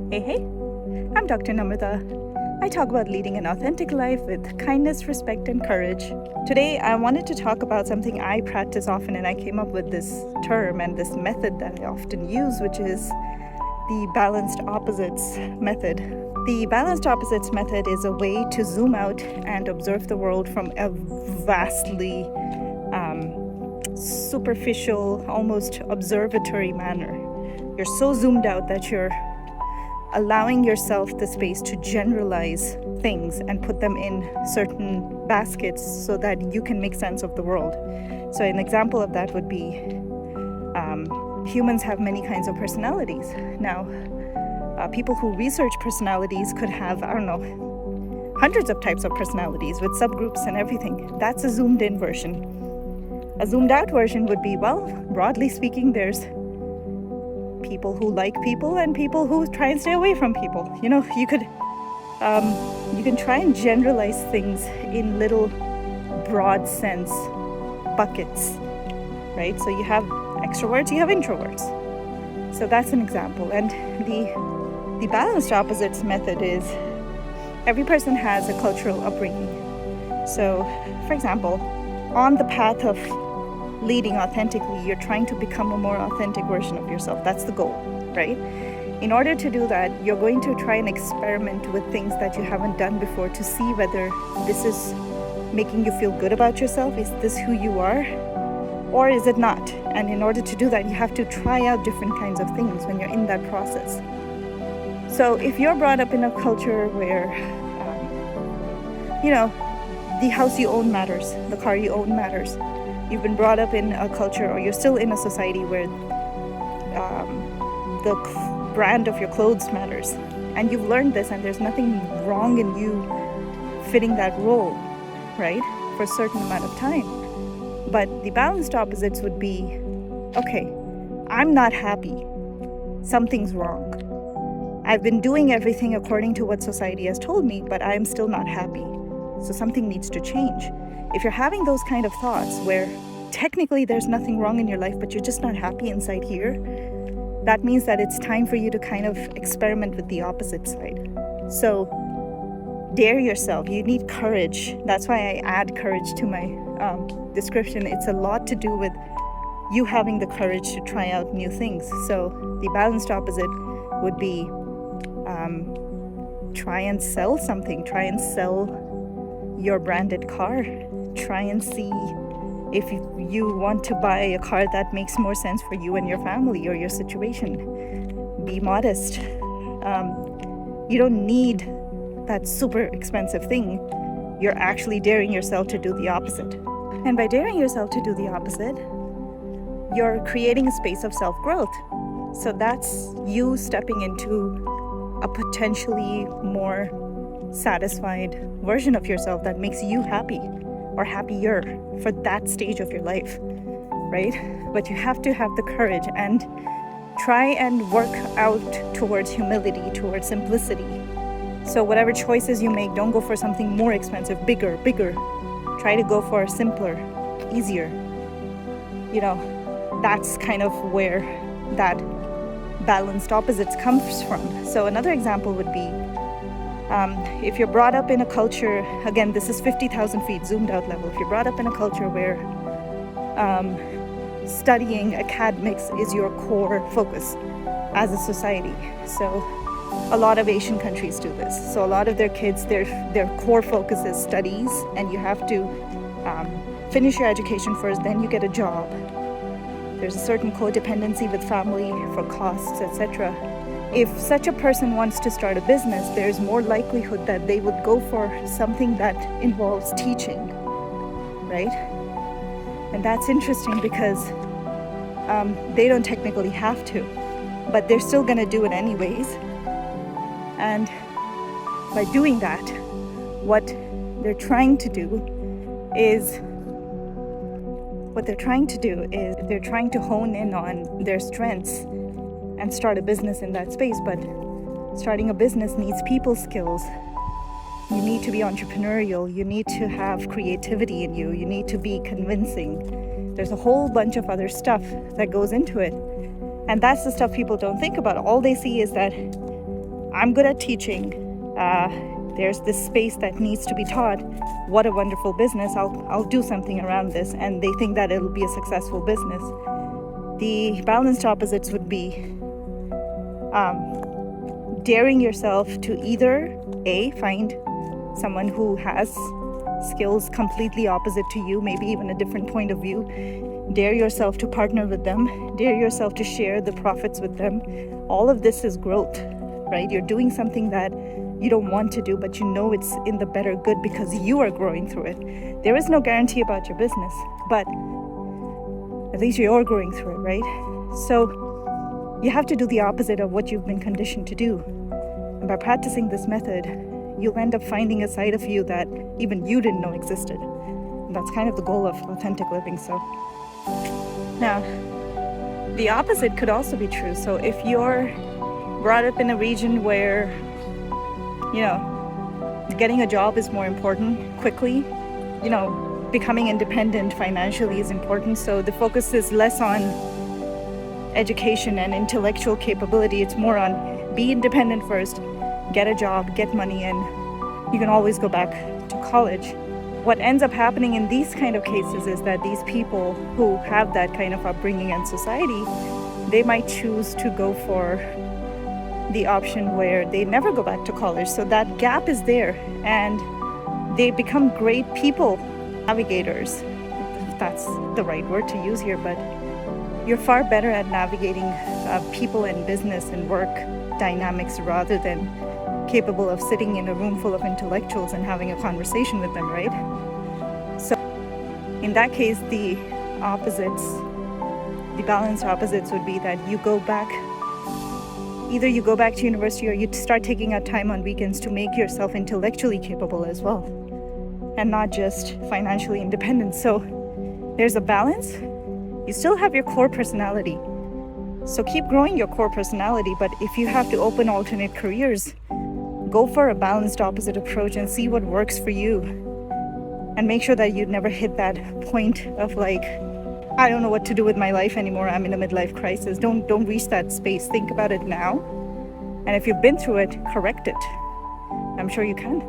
Hey, I'm Dr. Namrata. I talk about leading an authentic life with kindness, respect, and courage. Today, I wanted to talk about something I practice often, and I came up with this term and this method that I often use, which is the balanced opposites method. The balanced opposites method is a way to zoom out and observe the world from a vastly superficial, almost observatory manner. You're so zoomed out that you're allowing yourself the space to generalize things and put them in certain baskets so that you can make sense of the world. So an example of that would be humans have many kinds of personalities. Now, people who research personalities could have, hundreds of types of personalities with subgroups and everything. That's a zoomed in version. A zoomed out version would be, broadly speaking, there's people who like people and people who try and stay away from people. You can try and generalize things in little broad sense buckets, right? So you have extroverts, you have introverts. So that's an example. And the balanced opposites method is every person has a cultural upbringing. So, for example, on the path of leading authentically, you're trying to become a more authentic version of yourself. That's the goal, right? In order to do that, you're going to try and experiment with things that you haven't done before to see whether this is making you feel good about yourself. Is this who you are? Or is it not? And in order to do that, you have to try out different kinds of things when you're in that process. So if you're brought up in a culture where, the house you own matters, the car you own matters, you've been brought up in a culture, or you're still in a society where the brand of your clothes matters, and you've learned this, and there's nothing wrong in you fitting that role, right, for a certain amount of time. But the balanced opposites would be, okay, I'm not happy. Something's wrong. I've been doing everything according to what society has told me, but I'm still not happy. So something needs to change. If you're having those kind of thoughts where technically there's nothing wrong in your life, but you're just not happy inside here, that means that it's time for you to kind of experiment with the opposite side. So dare yourself. You need courage. That's why I add courage to my description. It's a lot to do with you having the courage to try out new things. So the balanced opposite would be try and sell something. Try and sell your branded car. Try and see if you want to buy a car that makes more sense for you and your family or your situation. Be modest. You don't need that super expensive thing. You're actually daring yourself to do the opposite. And by daring yourself to do the opposite, you're creating a space of self-growth. So that's you stepping into a potentially more satisfied version of yourself that makes you happy or happier for that stage of your life, right? But you have to have the courage and try and work out towards humility, towards simplicity. So whatever choices you make, don't go for something more expensive, bigger. Try to go for simpler, easier. That's kind of where that balanced opposites comes from. So another example would be, if you're brought up in a culture, again, this is 50,000 feet zoomed out level. If you're brought up in a culture where studying academics is your core focus as a society. So a lot of Asian countries do this. So a lot of their kids, their core focus is studies, and you have to finish your education first, then you get a job. There's a certain codependency with family for costs, etc. If such a person wants to start a business, there's more likelihood that they would go for something that involves teaching, right? And that's interesting because they don't technically have to, but they're still going to do it anyways. And by doing that, what they're trying to do is they're trying to hone in on their strengths and start a business in that space. But starting a business needs people skills. You need to be entrepreneurial. You need to have creativity in you. You need to be convincing. There's a whole bunch of other stuff that goes into it. And that's the stuff people don't think about. All they see is that I'm good at teaching. There's this space that needs to be taught. What a wonderful business. I'll do something around this. And they think that it'll be a successful business. The balanced opposites would be daring yourself to either A, find someone who has skills completely opposite to you, maybe even a different point of view. Dare yourself to partner with them. Dare yourself to share the profits with them. All of this is growth, right? You're doing something that you don't want to do, but you know it's in the better good because you are growing through it. There is no guarantee about your business, but at least you're growing through it, right? So you have to do the opposite of what you've been conditioned to do. And by practicing this method, you'll end up finding a side of you that even you didn't know existed. And that's kind of the goal of authentic living. So now, the opposite could also be true. So if you're brought up in a region where, getting a job is more important quickly, becoming independent financially is important. So the focus is less on education and intellectual capability. It's more on be independent first, get a job, get money in. You can always go back to college. What ends up happening in these kind of cases is that these people who have that kind of upbringing and society, they might choose to go for the option where they never go back to college. So that gap is there, and they become great people navigators, if that's the right word to use here, but you're far better at navigating people and business and work dynamics rather than capable of sitting in a room full of intellectuals and having a conversation with them, right? So in that case, the balanced opposites would be that you go back, either you go back to university or you start taking out time on weekends to make yourself intellectually capable as well, and not just financially independent. So there's a balance. You still have your core personality. So keep growing your core personality, but if you have to open alternate careers, go for a balanced opposite approach and see what works for you. And make sure that you never hit that point of like, I don't know what to do with my life anymore. I'm in a midlife crisis. Don't reach that space. Think about it now. And if you've been through it, correct it. I'm sure you can.